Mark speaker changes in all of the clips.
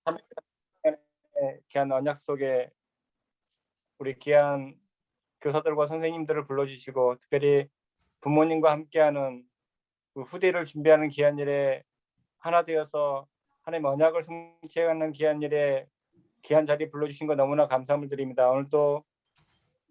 Speaker 1: 3일간의 귀한 언약 속에 우리 귀한 교사들과 선생님들을 불러주시고 특별히 부모님과 함께하는 그 후대를 준비하는 귀한 일에 하나 되어서 하나님의 언약을 성취하는 귀한 일에 귀한 자리에 불러주신 거 너무나 감사함을 드립니다. 오늘도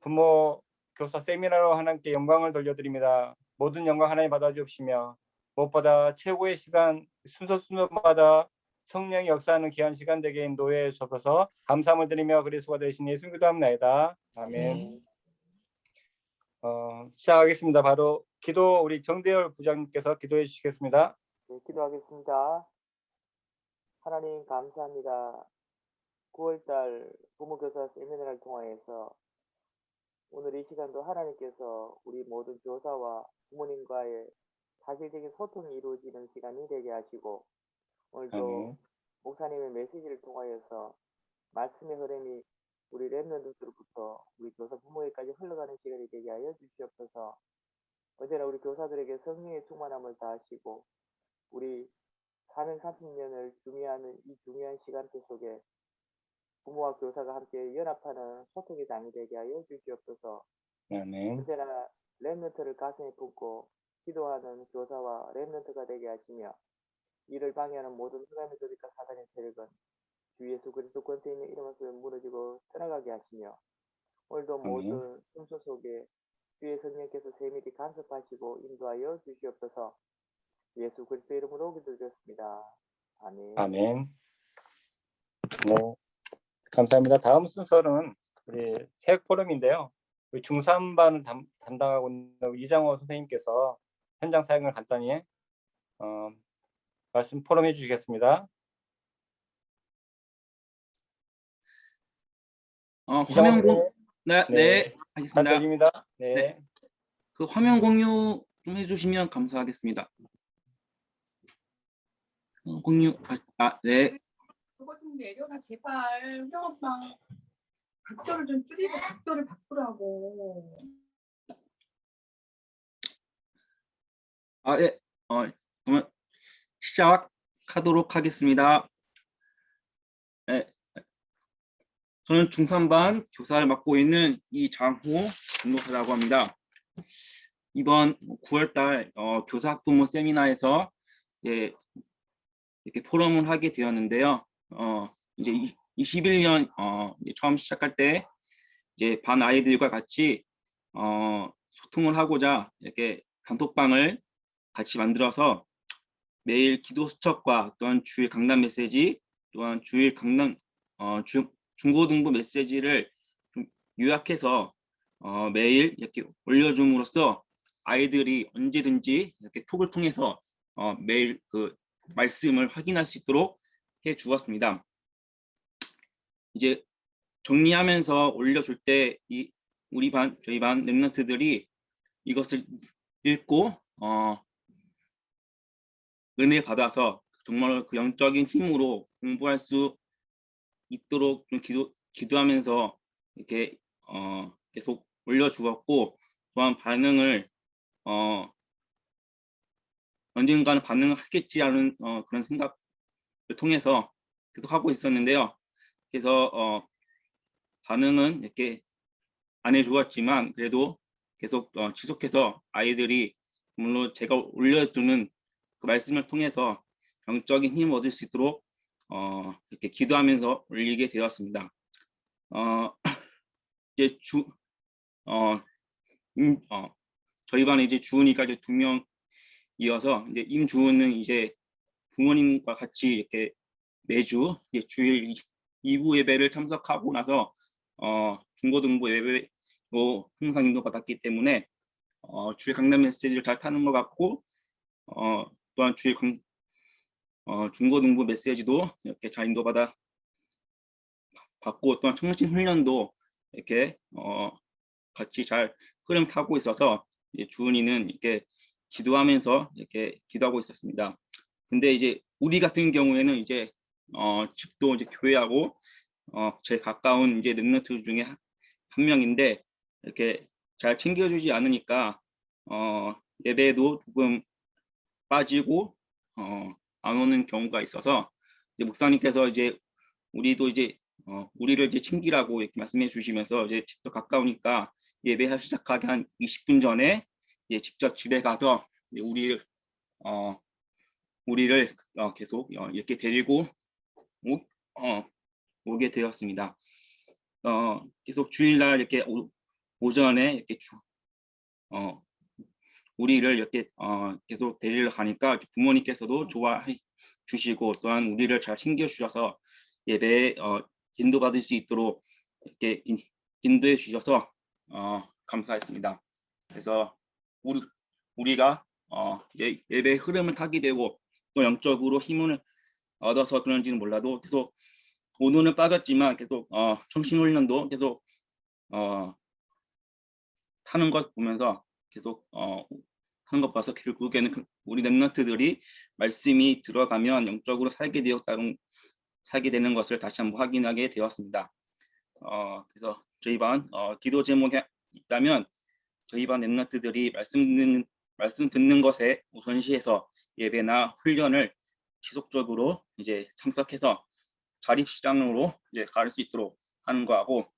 Speaker 1: 부모 교사 세미나로 하나님께 영광을 돌려드립니다. 모든 영광 하나님 받아주시며 무엇보다 최고의 시간 순서마다 성령이 역사하는 귀한 시간 되게 인도해 주셔서 감사함을 드리며 그리스도가 되신 예수 기도합니다. 아멘. 시작하겠습니다. 바로 기도 우리 정대열 부장님께서 기도해 주시겠습니다.
Speaker 2: 네, 기도하겠습니다. 하나님 감사합니다. 9월달 부모교사 세미나를 통하여서 오늘 이 시간도 하나님께서 우리 모든 교사와 부모님과의 사실적인 소통이 이루어지는 시간이 되게 하시고 오늘도 목사님의 메시지를 통하여서 말씀의 흐름이 우리 렘넌트들부터 우리 교사 부모에까지 흘러가는 시간이 되게 하여 주시옵소서. 언제나 우리 교사들에게 성령의 충만함을 다하시고 우리 사는 30년을 중요하는 이 중요한 시간대 속에 부모와 교사가 함께 연합하는 소통의 장이 되게 하여 주시옵소서. 언제나 렘넌트를 가슴에 품고 기도하는 교사와 렘넌트가 되게 하시며 이를 방해하는 모든 흑암의 조직과 사단의 세력은 주 예수 그리스도 권세 있는 이름으로 무너지고 떠나가게 하시며 오늘도 모든 순서 속에 주의 성령께서 세밀히 간섭하시고 인도하여 주시옵소서. 예수 그리스도 이름으로 기도드렸습니다. 아멘.
Speaker 1: 아멘. 네, 감사합니다. 다음 순서는 우리 새해 포럼인데요. 우리 중3반을 담당하고 있는 이장호 선생님께서 현장 사역을 간단히 말씀 포럼해 주시겠습니다.
Speaker 3: 화면 공 네, 알겠습니다.
Speaker 1: 잘 들립니다. 네.
Speaker 3: 네. 그 화면 공유 좀 해주시면 감사하겠습니다. 공유 네.
Speaker 4: 그거 좀 내려놔 제발. 형오빠 각도를 좀 줄이고 각도를 바꾸라고.
Speaker 3: 네. 그러면 시작하도록 하겠습니다. 네. 저는 중3반 교사를 맡고 있는 이장호 전도사라고 합니다. 이번 9월달 교사 학부모 세미나에서 이렇게 포럼을 하게 되었는데요. 이제 21년 처음 시작할 때 이제 반 아이들과 같이 소통을 하고자 이렇게 단톡방을 같이 만들어서 매일 기도 수첩과 또한 주일 강단 메시지 또한 주일 강단 중고등부 메시지를 좀 요약해서 매일 이렇게 올려줌으로써 아이들이 언제든지 이렇게 톡을 통해서 매일 그 말씀을 확인할 수 있도록 해 주었습니다. 이제 정리하면서 올려줄 때 저희 반 렘넌트들이 이것을 읽고 은혜 받아서 정말 그 영적인 힘으로 공부할 수 있도록 좀 기도하면서 이렇게 계속 올려주었고 또한 반응을 언젠가는 반응을 하겠지라는 그런 생각을 통해서 계속 하고 있었는데요. 그래서 반응은 이렇게 안 해주었지만 그래도 계속 지속해서 아이들이 물론 제가 올려주는 그 말씀을 통해서 영적인 힘을 얻을 수 있도록 이렇게 기도하면서 올리게 되었습니다. 이제 저희 반에 이제 주은이가 이제 2명이어서 이제 임주은은 이제 부모님과 같이 이렇게 매주 이제 주일 2부 예배를 참석하고 나서 중고등부 예배로 항상 인도받았기 때문에 주일 강단 메시지를 잘 타는 것 같고 또한 주일 중고등부 메시지도 이렇게 잘 인도받고 또한 청신 훈련도 이렇게 같이 잘 흐름 타고 있어서 이제 주은이는 이렇게 기도하면서 이렇게 기도하고 있었습니다. 근데 이제 우리 같은 경우에는 이제 집도 이제 교회하고 제일 가까운 이제 렘넌트 중에 한 명인데 이렇게 잘 챙겨주지 않으니까 예배도 조금 빠지고 안 오는 경우가 있어서 이제 목사님께서 이제 우리도 이제 우리를 이제 챙기라고 이렇게 말씀해 주시면서 이제 집도 가까우니까 예배 시작하기 한 20분 전에 이제 직접 집에 가서 이제 우리를 계속 이렇게 데리고 오게 되었습니다. 계속 주일날 이렇게 오전에 이렇게 우리를 이렇게 계속 데리러 가니까 부모님께서도 좋아해 주시고 또한 우리를 잘 챙겨 주셔서 예배에 인도받을 수 있도록 이렇게 인도해 주셔서 감사했습니다. 그래서 우리가 예배 흐름을 타게 되고 또 영적으로 힘을 얻어서 그런지는 몰라도 계속 오늘은 빠졌지만 계속 청신훈련도 계속 타는 것 보면서 계속 하는 것 봐서 결국에는 우리 렘넌트들이 말씀이 들어가면 영적으로 살게 되는 것을 다시 한번 확인하게 되었습니다. 그래서 저희 반 기도 제목이 있다면 저희 반 렘넌트들이 말씀 듣는 것에 우선시해서 예배나 훈련을 지속적으로 이제 참석해서 자립시장으로 이제 갈 수 있도록 하는 거하고,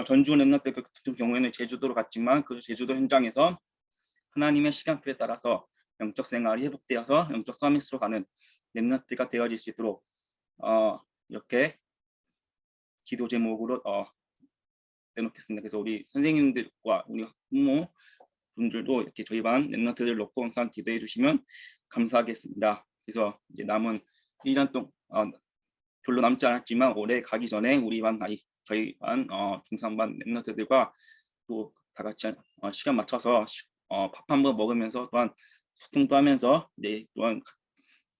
Speaker 3: 전주 렘넌트 같은 경우에는 제주도로 갔지만 그 제주도 현장에서 하나님의 시간표에 따라서 영적 생활이 회복되어서 영적 서밋으로 가는 렘넌트가 되어질 수 있도록 이렇게 기도 제목으로 내놓겠습니다. 그래서 우리 선생님들과 우리 부모 분들도 이렇게 저희 반 렘넌트들 놓고 항상 기도해 주시면 감사하겠습니다. 그래서 이제 남은 1년 동안 별로 남지 않았지만 올해 가기 전에 저희 반 중3반 렘넌트들과 또 다 같이 시간 맞춰서 밥 한번 먹으면서 또한 소통도 하면서 또한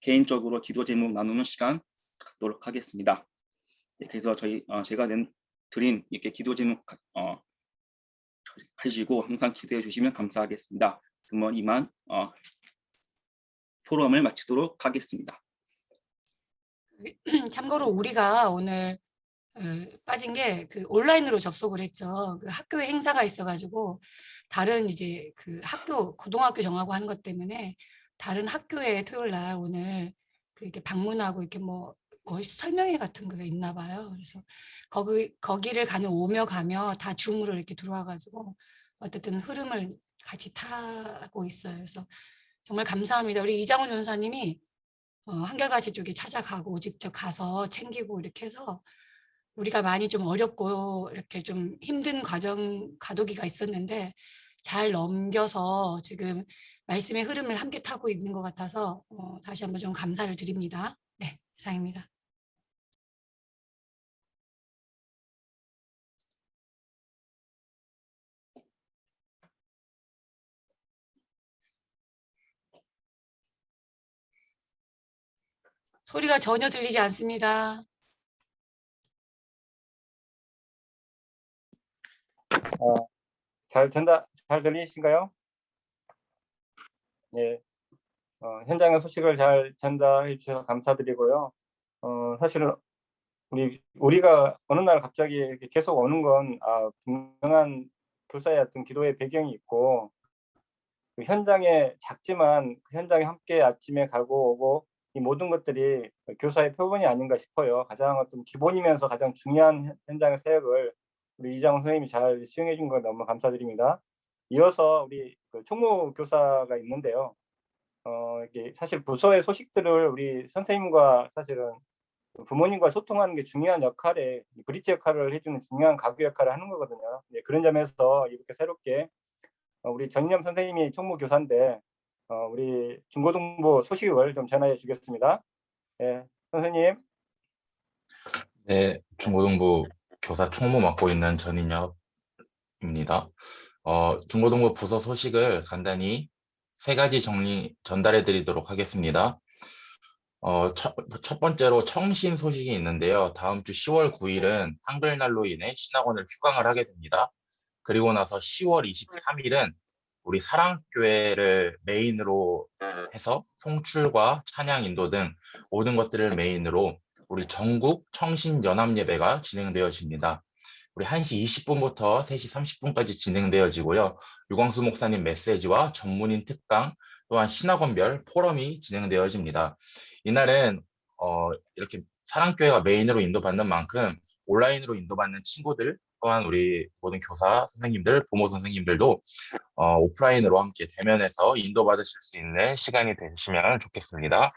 Speaker 3: 개인적으로 기도 제목 나누는 시간 갖도록 하겠습니다. 그래서 제가 드린 이렇게 기도 제목 하시고 항상 기도해 주시면 감사하겠습니다. 그러면 이만 포럼을 마치도록 하겠습니다.
Speaker 5: 참고로 우리가 오늘 빠진 게 그 온라인으로 접속을 했죠. 그 학교에 행사가 있어가지고 다른 이제 그 고등학교 정하고 하는 것 때문에 다른 학교에 토요일 날 오늘 이렇게 방문하고 이렇게 뭐 설명회 같은 거 있나 봐요. 그래서 거기를 오며 가며 다 줌으로 이렇게 들어와가지고 어쨌든 흐름을 같이 타고 있어요. 그래서 정말 감사합니다. 우리 이장훈 전사님이 한결같이 쪽에 찾아가고 직접 가서 챙기고 이렇게 해서 우리가 많이 좀 어렵고 이렇게 좀 힘든 과도기가 있었는데 잘 넘겨서 지금 말씀의 흐름을 함께 타고 있는 것 같아서 다시 한번 좀 감사를 드립니다. 네, 이상입니다. 소리가 전혀 들리지 않습니다.
Speaker 1: 잘 들리신가요? 예. 현장의 소식을 잘 전달해 주셔서 감사드리고요. 사실은 우리가 어느 날 갑자기 이렇게 계속 오는 건 분명한 교사의 어떤 기도의 배경이 있고, 그 현장에 작지만 그 현장에 함께 아침에 가고 오고 이 모든 것들이 교사의 표본이 아닌가 싶어요. 가장 어떤 기본이면서 가장 중요한 현장의 사역을 우리 이장훈 선생님이 잘 수행해 준 거 너무 감사드립니다. 이어서 우리 그 총무 교사가 있는데요. 이게 사실 부서의 소식들을 우리 선생님과 사실은 부모님과 소통하는 게 중요한 역할에 브릿지 역할을 해주는 중요한 가구 역할을 하는 거거든요. 네, 그런 점에서 이렇게 새롭게 우리 전인영 선생님이 총무 교사인데 우리 중고등부 소식을 좀 전해 주겠습니다. 네, 선생님.
Speaker 6: 네, 중고등부 교사 총무 맡고 있는 전인혁입니다. 중고등부 부서 소식을 간단히 3가지 전달해 드리도록 하겠습니다. 첫 번째로 청신 소식이 있는데요. 다음 주 10월 9일은 한글날로 인해 신학원을 휴강을 하게 됩니다. 그리고 나서 10월 23일은 우리 사랑교회를 메인으로 해서 송출과 찬양 인도 등 모든 것들을 메인으로 우리 전국 청신 연합 예배가 진행되어집니다. 우리 1시 20분부터 3시 30분까지 진행되어지고요. 유광수 목사님 메시지와 전문인 특강 또한 신학원별 포럼이 진행되어집니다. 이날은 이렇게 사랑교회가 메인으로 인도받는 만큼 온라인으로 인도받는 친구들 또한 우리 모든 교사 선생님들, 부모 선생님들도 오프라인으로 함께 대면해서 인도받으실 수 있는 시간이 되시면 좋겠습니다.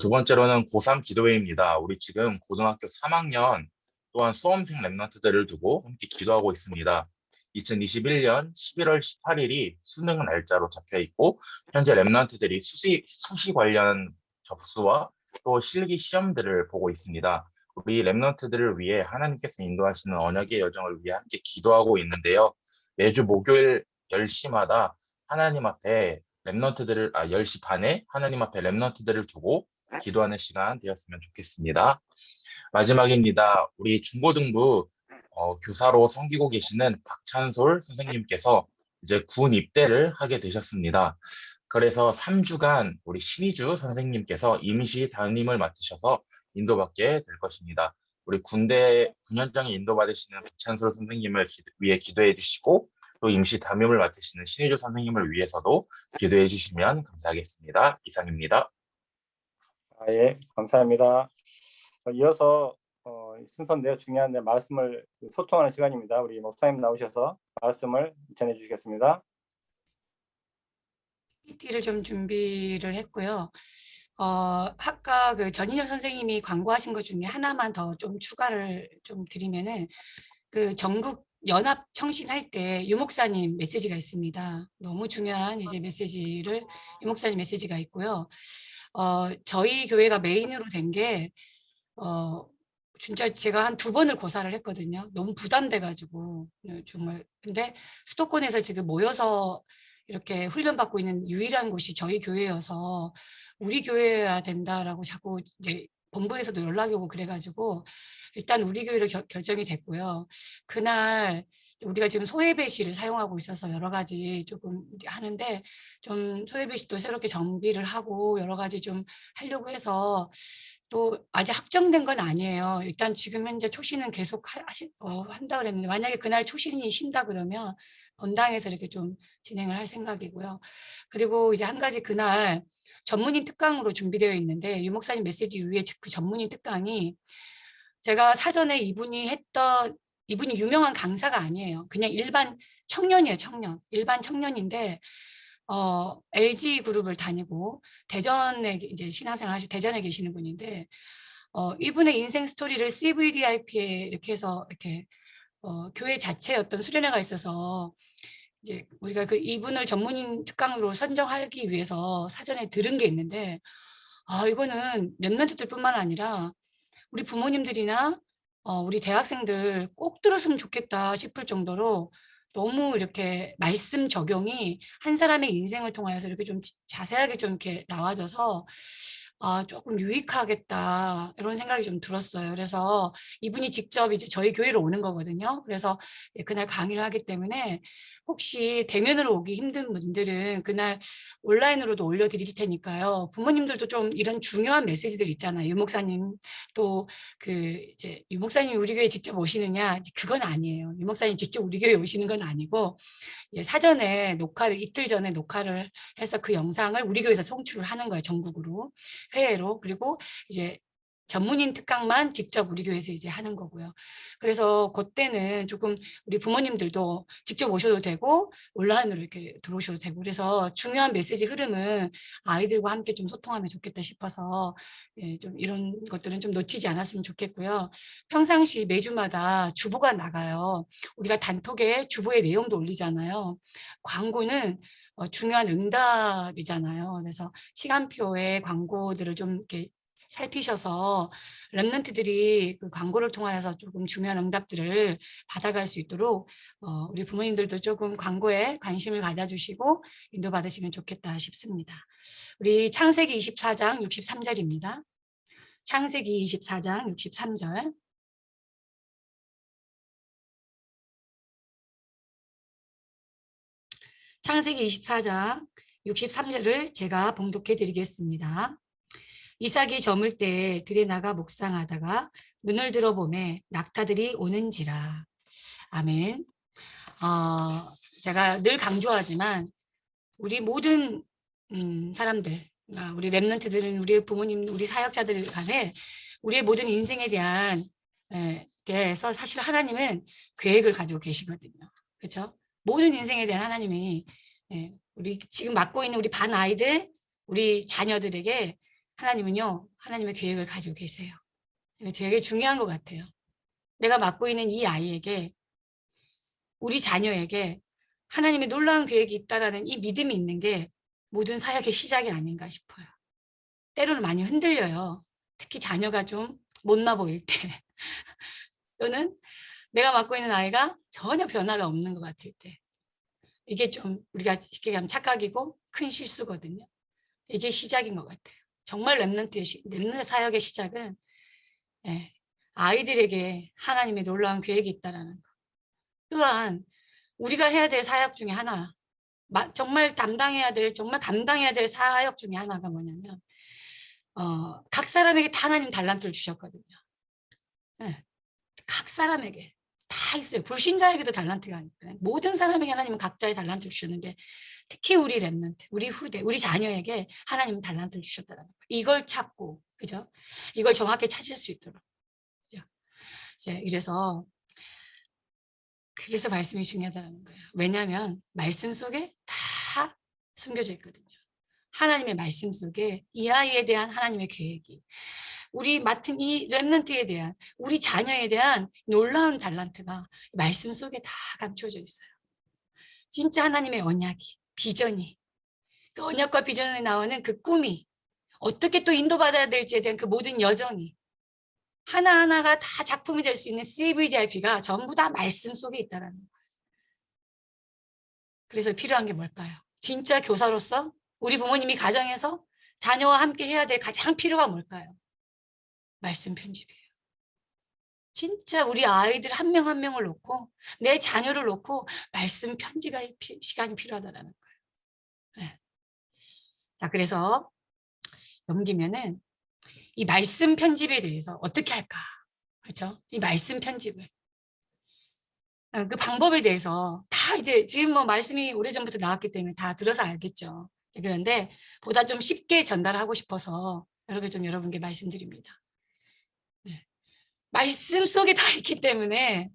Speaker 6: 두 번째로는 고3 기도회입니다. 우리 지금 고등학교 3학년 또한 수험생 랩런트들을 두고 함께 기도하고 있습니다. 2021년 11월 18일이 수능 날짜로 잡혀 있고 현재 랩런트들이 수시 관련 접수와 또 실기 시험들을 보고 있습니다. 우리 랩런트들을 위해 하나님께서 인도하시는 언약의 여정을 위해 함께 기도하고 있는데요. 매주 목요일 10시마다 하나님 앞에 10시 반에 하나님 앞에 랩런트들을 두고 기도하는 시간 되었으면 좋겠습니다. 마지막입니다. 우리 중고등부 교사로 섬기고 계시는 박찬솔 선생님께서 이제 군 입대를 하게 되셨습니다. 그래서 3주간 우리 신희주 선생님께서 임시 담임을 맡으셔서 인도받게 될 것입니다. 우리 군대 군현장에 인도받으시는 박찬솔 선생님을 위해 기도해 주시고 또 임시 담임을 맡으시는 신희주 선생님을 위해서도 기도해 주시면 감사하겠습니다. 이상입니다.
Speaker 1: 예, 감사합니다. 이어서 순서인데요. 중요한 말씀을 소통하는 시간입니다. 우리 목사님 나오셔서 말씀을 전해 주시겠습니다.
Speaker 5: PPT를 좀 준비를 했고요. 아까 그 전인영 선생님이 광고하신 것 중에 하나만 더 좀 추가를 좀 드리면은 그 전국 연합 청신할 때 유목사님 메시지가 있습니다. 너무 중요한 이제 메시지를 유목사님 메시지가 있고요. 저희 교회가 메인으로 된 게 진짜 제가 한 2번을 고사를 했거든요. 너무 부담돼가지고 정말. 근데 수도권에서 지금 모여서 이렇게 훈련받고 있는 유일한 곳이 저희 교회여서 우리 교회여야 된다라고 자꾸 이제 본부에서도 연락이 오고 그래가지고 일단 우리 교회로 결정이 됐고요. 그날 우리가 지금 소외배실을 사용하고 있어서 여러 가지 조금 하는데 좀 소외배실도 새롭게 정비를 하고 여러 가지 좀 하려고 해서 또 아직 확정된 건 아니에요. 일단 지금 현재 초신은 계속 한다 그랬는데 만약에 그날 초신이 쉰다 그러면 본당에서 이렇게 좀 진행을 할 생각이고요. 그리고 이제 한 가지 그날 전문인 특강으로 준비되어 있는데 유 목사님 메시지 위에 그 전문인 특강이 제가 사전에 이분이 유명한 강사가 아니에요. 그냥 일반 청년이에요, 청년. 일반 청년인데 LG 그룹을 다니고 대전에 이제 신앙생활 하시고 대전에 계시는 분인데 이분의 인생 스토리를 CVDIP에 이렇게 해서 이렇게 교회 자체에 어떤 수련회가 있어서 이제 우리가 그 이분을 전문인 특강으로 선정하기 위해서 사전에 들은 게 있는데 이거는 랩런트들뿐만 아니라 우리 부모님들이나 우리 대학생들 꼭 들었으면 좋겠다 싶을 정도로 너무 이렇게 말씀 적용이 한 사람의 인생을 통해서 이렇게 좀 자세하게 좀 이렇게 나와져서 조금 유익하겠다 이런 생각이 좀 들었어요. 그래서 이분이 직접 이제 저희 교회로 오는 거거든요. 그래서 그날 강의를 하기 때문에 혹시 대면으로 오기 힘든 분들은 그날 온라인으로도 올려드릴 테니까요. 부모님들도 좀 이런 중요한 메시지들 있잖아요. 유 목사님 또 이제 유 목사님이 우리 교회 직접 오시느냐? 그건 아니에요. 유 목사님 직접 우리 교회 오시는 건 아니고 이제 사전에 이틀 전에 녹화를 해서 그 영상을 우리 교회에서 송출을 하는 거예요. 전국으로 회의로. 그리고 이제 전문인 특강만 직접 우리 교회에서 이제 하는 거고요. 그래서 그때는 조금 우리 부모님들도 직접 오셔도 되고 온라인으로 이렇게 들어오셔도 되고 그래서 중요한 메시지 흐름은 아이들과 함께 좀 소통하면 좋겠다 싶어서 좀 이런 것들은 좀 놓치지 않았으면 좋겠고요. 평상시 매주마다 주보가 나가요. 우리가 단톡에 주보의 내용도 올리잖아요. 광고는 중요한 응답이잖아요. 그래서 시간표에 광고들을 좀 이렇게 살피셔서 랩런트들이 그 광고를 통하여서 조금 중요한 응답들을 받아갈 수 있도록 우리 부모님들도 조금 광고에 관심을 가져주시고 인도받으시면 좋겠다 싶습니다. 우리 창세기 24장 63절입니다. 창세기 24장 63절. 창세기 24장 63절을 제가 봉독해 드리겠습니다. 이삭이 저물 때 들에 나가 묵상하다가 눈을 들어보매 낙타들이 오는지라. 아멘. 제가 늘 강조하지만 우리 모든 사람들, 우리 랩런트들은 우리 부모님, 우리 사역자들 간에 우리의 모든 인생에 대해서 사실 하나님은 계획을 가지고 계시거든요. 그렇죠? 모든 인생에 대한 하나님이 우리 지금 맡고 있는 우리 반 아이들, 우리 자녀들에게 하나님은요, 하나님의 계획을 가지고 계세요. 이거 되게 중요한 것 같아요. 내가 맡고 있는 이 아이에게, 우리 자녀에게 하나님의 놀라운 계획이 있다라는 이 믿음이 있는 게 모든 사역의 시작이 아닌가 싶어요. 때로는 많이 흔들려요. 특히 자녀가 좀 못나 보일 때 또는 내가 맡고 있는 아이가 전혀 변화가 없는 것 같을 때, 이게 좀 우리가 쉽게 가면 착각이고 큰 실수거든요. 이게 시작인 것 같아요. 정말 렘넌트 사역의 시작은 아이들에게 하나님의 놀라운 계획이 있다라는 것. 또한 우리가 해야 될 사역 중에 하나, 정말 감당해야 될 사역 중에 하나가 뭐냐면 각 사람에게 다 하나님 달란트를 주셨거든요. 각 사람에게 다 있어요. 불신자에게도 달란트가 있고요. 모든 사람에게 하나님은 각자의 달란트를 주셨는데 특히 우리 렘넌트, 우리 후대, 우리 자녀에게 하나님은 달란트를 주셨다는 거예요. 이걸 찾고, 그죠? 이걸 정확히 찾을 수 있도록. 그죠? 이제 그래서 말씀이 중요하다는 거예요. 왜냐하면 말씀 속에 다 숨겨져 있거든요. 하나님의 말씀 속에 이 아이에 대한 하나님의 계획이, 우리 맡은 이 렘넌트에 대한, 우리 자녀에 대한 놀라운 달란트가 말씀 속에 다 감춰져 있어요. 진짜 하나님의 언약이, 비전이, 그 언약과 비전에 나오는 그 꿈이, 어떻게 또 인도받아야 될지에 대한 그 모든 여정이 하나하나가 다 작품이 될 수 있는 CVDIP가 전부 다 말씀 속에 있다는 거예요. 그래서 필요한 게 뭘까요? 진짜 교사로서 우리 부모님이 가정에서 자녀와 함께 해야 될 가장 필요가 뭘까요? 말씀 편집이에요. 진짜 우리 아이들 한 명 한 명을 놓고 내 자녀를 놓고 말씀 편집의 시간이 필요하다는 거예요. 네. 자, 그래서 넘기면은 이 말씀 편집에 대해서 어떻게 할까? 그렇죠? 이 말씀 편집을. 그 방법에 대해서 다 이제 지금 뭐 말씀이 오래전부터 나왔기 때문에 다 들어서 알겠죠. 그런데 보다 좀 쉽게 전달하고 싶어서 이렇게 좀 여러분께 말씀드립니다. 네. 말씀 속에 다 있기 때문에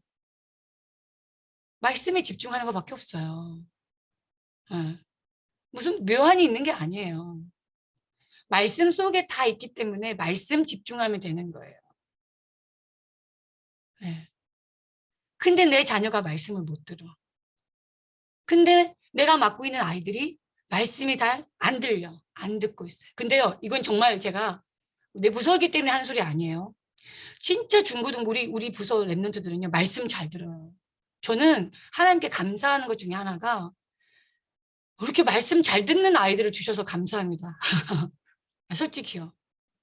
Speaker 5: 말씀에 집중하는 것밖에 없어요. 무슨 묘한이 있는 게 아니에요. 말씀 속에 다 있기 때문에 말씀 집중하면 되는 거예요. 네. 근데 내 자녀가 말씀을 못 들어. 근데 내가 맡고 있는 아이들이 말씀이 잘 안 들려. 안 듣고 있어요. 근데요, 이건 정말 제가 내 부서이기 때문에 하는 소리 아니에요. 진짜 중고등 우리 부서 랩런트들은요, 말씀 잘 들어요. 저는 하나님께 감사하는 것 중에 하나가 이렇게 말씀 잘 듣는 아이들을 주셔서 감사합니다. 솔직히요.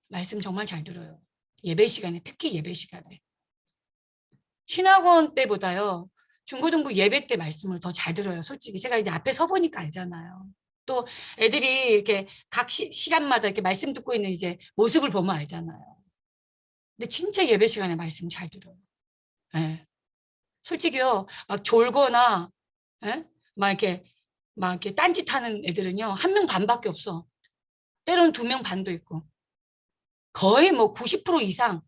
Speaker 5: 말씀 정말 잘 들어요. 예배 시간에, 특히 예배 시간에. 신학원 때보다요, 중고등부 예배 때 말씀을 더 잘 들어요. 솔직히 제가 이제 앞에 서 보니까 알잖아요. 또 애들이 이렇게 각 시간마다 이렇게 말씀 듣고 있는 이제 모습을 보면 알잖아요. 근데 진짜 예배 시간에 말씀 잘 들어요. 네. 솔직히요, 막 졸거나, 네? 막 이렇게 딴짓하는 애들은요, 1명 반밖에 없어. 때론 2명 반도 있고. 거의 뭐 90% 이상,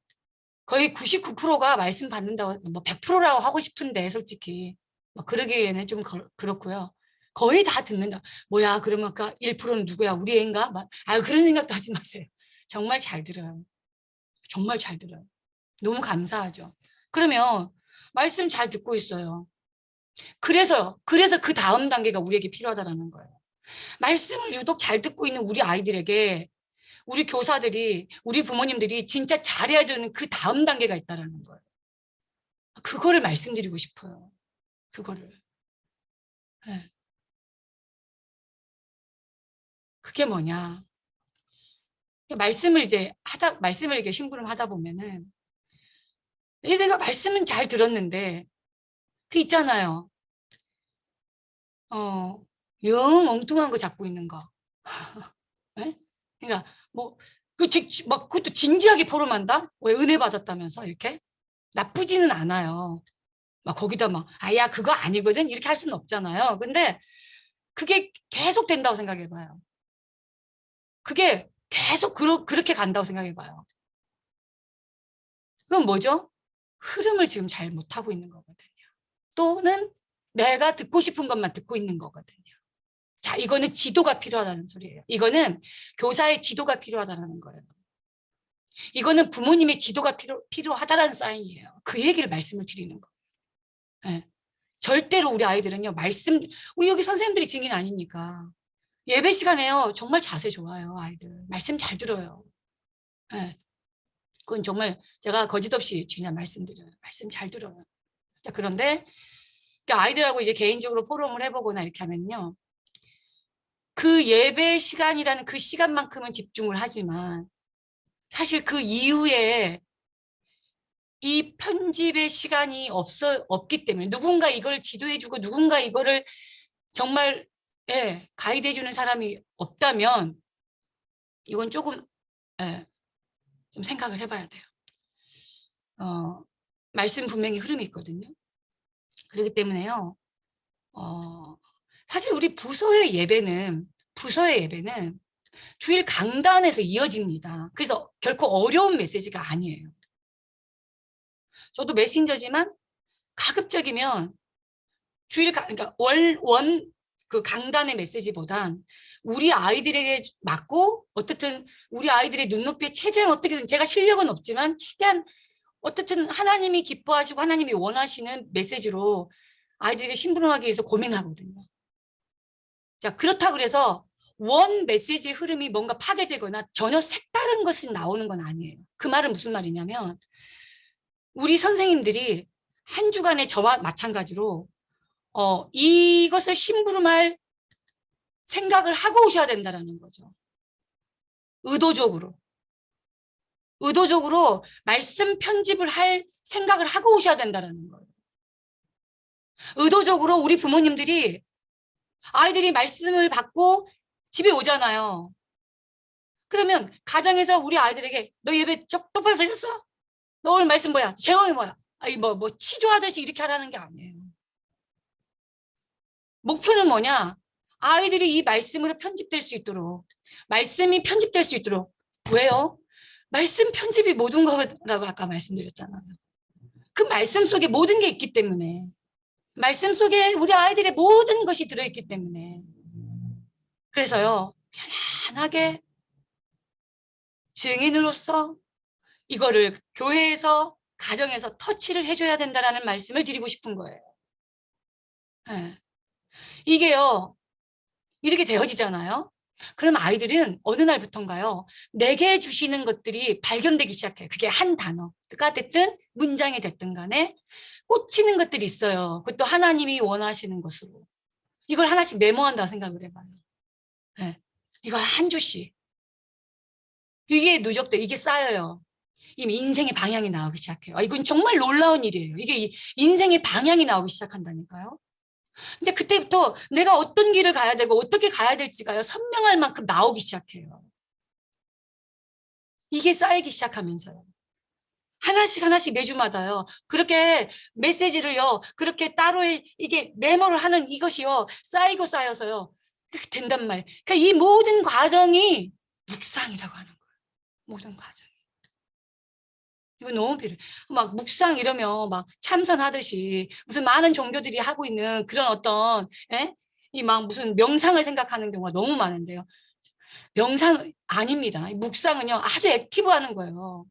Speaker 5: 거의 99%가 말씀 받는다고, 뭐 100%라고 하고 싶은데, 솔직히. 뭐 그러기에는 좀 그렇고요. 거의 다 듣는다. 뭐야, 그러면 그 1%는 누구야? 우리 애인가? 그런 생각도 하지 마세요. 정말 잘 들어요. 정말 잘 들어요. 너무 감사하죠. 그러면 말씀 잘 듣고 있어요. 그래서 그 다음 단계가 우리에게 필요하다는 거예요. 말씀을 유독 잘 듣고 있는 우리 아이들에게 우리 교사들이, 우리 부모님들이 진짜 잘해야 되는 그 다음 단계가 있다는 거예요. 그거를 말씀드리고 싶어요. 그거를. 네. 그게 뭐냐. 말씀을 이렇게 심부름하다 보면은 얘들아 말씀은 잘 들었는데 그 있잖아요. 영 엉뚱한 거 잡고 있는 거. 네? 그러니까 막 그것도 진지하게 포럼한다? 왜 은혜 받았다면서 이렇게? 나쁘지는 않아요. 막 거기다 야 그거 아니거든 이렇게 할 수는 없잖아요. 근데 그게 계속 된다고 생각해봐요. 그게 계속 그렇게 간다고 생각해봐요. 그건 뭐죠? 흐름을 지금 잘 못하고 있는 거거든요. 또는 내가 듣고 싶은 것만 듣고 있는 거거든요. 자, 이거는 지도가 필요하다는 소리예요. 이거는 교사의 지도가 필요하다는 거예요. 이거는 부모님의 지도가 필요하다는 사인이에요. 그 얘기를 말씀을 드리는 거예요. 네. 절대로 우리 아이들은요, 우리 여기 선생님들이 증인 아니니까. 예배 시간에요, 정말 자세 좋아요, 아이들. 말씀 잘 들어요. 네. 그건 정말 제가 거짓 없이 그냥 말씀드려요. 말씀 잘 들어요. 자, 그런데 아이들하고 이제 개인적으로 포럼을 해보거나 이렇게 하면요. 그 예배 시간이라는 그 시간만큼은 집중을 하지만 사실 그 이후에 이 편집의 시간이 없기 때문에 누군가 이걸 지도해주고 누군가 이거를 정말 가이드해주는 사람이 없다면 이건 조금 좀 생각을 해봐야 돼요. 말씀 분명히 흐름이 있거든요. 그렇기 때문에요. 사실 우리 부서의 예배는 주일 강단에서 이어집니다. 그래서 결코 어려운 메시지가 아니에요. 저도 메신저지만 가급적이면 그러니까 그 강단의 메시지보단 우리 아이들에게 맞고 어떻든 우리 아이들의 눈높이에 최대한 어떻게든 제가 실력은 없지만 최대한 어떻든 하나님이 기뻐하시고 하나님이 원하시는 메시지로 아이들에게 심부름하기 위해서 고민하거든요. 자, 그렇다고 그래서 원 메시지의 흐름이 뭔가 파괴되거나 전혀 색다른 것이 나오는 건 아니에요. 그 말은 무슨 말이냐면 우리 선생님들이 한 주간에 저와 마찬가지로 이것을 심부름할 생각을 하고 오셔야 된다는 거죠. 의도적으로 말씀 편집을 할 생각을 하고 오셔야 된다는 거예요. 의도적으로 우리 부모님들이 아이들이 말씀을 받고 집에 오잖아요. 그러면 가정에서 우리 아이들에게 너 예배 똑바로 들렸어? 너 오늘 말씀 뭐야? 제목이 뭐야? 아니 뭐 치조하듯이 이렇게 하라는 게 아니에요. 목표는 뭐냐? 아이들이 이 말씀으로 편집될 수 있도록, 말씀이 편집될 수 있도록. 왜요? 말씀 편집이 모든 거라고 아까 말씀드렸잖아요. 그 말씀 속에 모든 게 있기 때문에, 말씀 속에 우리 아이들의 모든 것이 들어있기 때문에. 그래서요, 편안하게 증인으로서 이거를 교회에서, 가정에서 터치를 해줘야 된다는 말씀을 드리고 싶은 거예요. 네. 이게요, 이렇게 되어지잖아요. 그럼 아이들은 어느 날부턴가요, 내게 주시는 것들이 발견되기 시작해요. 그게 한 단어가 됐든 문장이 됐든 간에 꽂히는 것들이 있어요. 그것도 하나님이 원하시는 것으로. 이걸 하나씩 메모한다고 생각을 해봐요. 네. 이걸 한 주씩. 이게 누적돼, 이게 쌓여요. 이미 인생의 방향이 나오기 시작해요. 이건 정말 놀라운 일이에요. 이게 인생의 방향이 나오기 시작한다니까요. 근데 그때부터 내가 어떤 길을 가야 되고 어떻게 가야 될지가요, 선명할 만큼 나오기 시작해요. 이게 쌓이기 시작하면서요. 하나씩 매주마다요. 그렇게 메시지를요, 그렇게 따로 이게 메모를 하는 이것이요, 쌓이고 쌓여서요, 그렇게 된단 말이에요. 그러니까 이 모든 과정이 묵상이라고 하는 거예요. 모든 과정이. 이거 너무 필요해요. 막 묵상 이러면 막 참선하듯이 무슨 많은 종교들이 하고 있는 그런 어떤 이 막 무슨 명상을 생각하는 경우가 너무 많은데요. 명상 아닙니다. 묵상은요, 아주 액티브하는 거예요.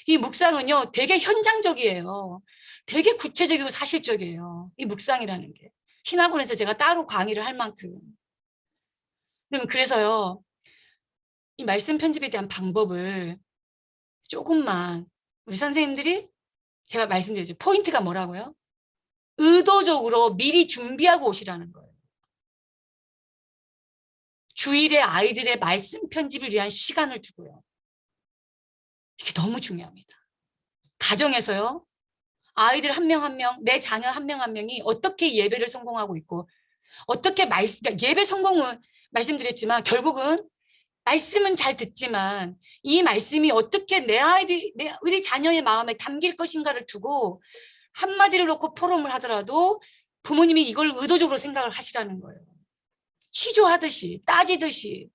Speaker 5: 이 묵상은요, 되게 현장적이에요. 되게 구체적이고 사실적이에요. 이 묵상이라는 게. 신학원에서 제가 따로 강의를 할 만큼. 그래서요, 이 말씀 편집에 대한 방법을 조금만 우리 선생님들이, 제가 말씀드렸죠. 포인트가 뭐라고요? 의도적으로 미리 준비하고 오시라는 거예요. 주일에 아이들의 말씀 편집을 위한 시간을 두고요. 이게 너무 중요합니다. 가정에서요, 아이들 한 명 한 명, 내 자녀 한 명 한 명이 어떻게 예배를 성공하고 있고, 어떻게 그러니까 예배 성공은 말씀드렸지만 결국은 말씀은 잘 듣지만 이 말씀이 어떻게 우리 자녀의 마음에 담길 것인가를 두고 한마디를 놓고 포럼을 하더라도 부모님이 이걸 의도적으로 생각을 하시라는 거예요. 취조하듯이, 따지듯이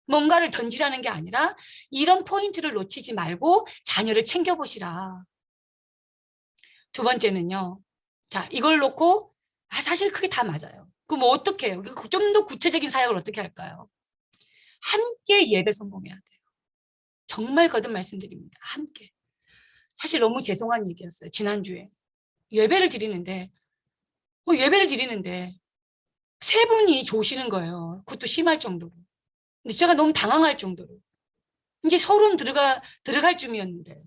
Speaker 5: 뭔가를 던지라는 게 아니라 이런 포인트를 놓치지 말고 자녀를 챙겨보시라. 두 번째는요. 자, 이걸 놓고 사실 그게 다 맞아요. 그럼 뭐 어떻게 해요? 좀 더 구체적인 사역을 어떻게 할까요? 함께 예배 성공해야 돼요. 정말 거듭 말씀드립니다. 함께. 사실 너무 죄송한 얘기였어요. 지난주에. 예배를 드리는데 세 분이 조시는 거예요. 그것도 심할 정도로. 근데 제가 너무 당황할 정도로. 이제 서론 들어갈 쯤이었는데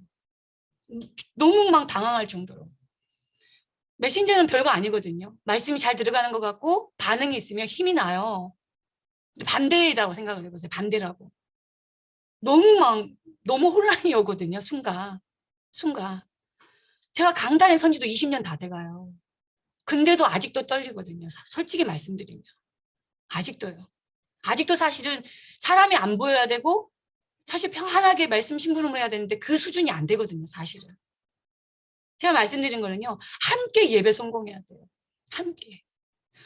Speaker 5: 너무 막 당황할 정도로. 메신저는 별거 아니거든요. 말씀이 잘 들어가는 것 같고 반응이 있으면 힘이 나요. 근데 반대라고 생각을 해보세요. 반대라고. 너무 혼란이 오거든요. 순간. 제가 강단에 선 지도 20년 다 돼가요. 근데도 아직도 떨리거든요. 솔직히 말씀드리면. 아직도요. 아직도 사실은 사람이 안 보여야 되고 사실 평안하게 말씀 심부름을 해야 되는데 그 수준이 안 되거든요. 사실은. 제가 말씀드린 거는요. 함께 예배 성공해야 돼요. 함께.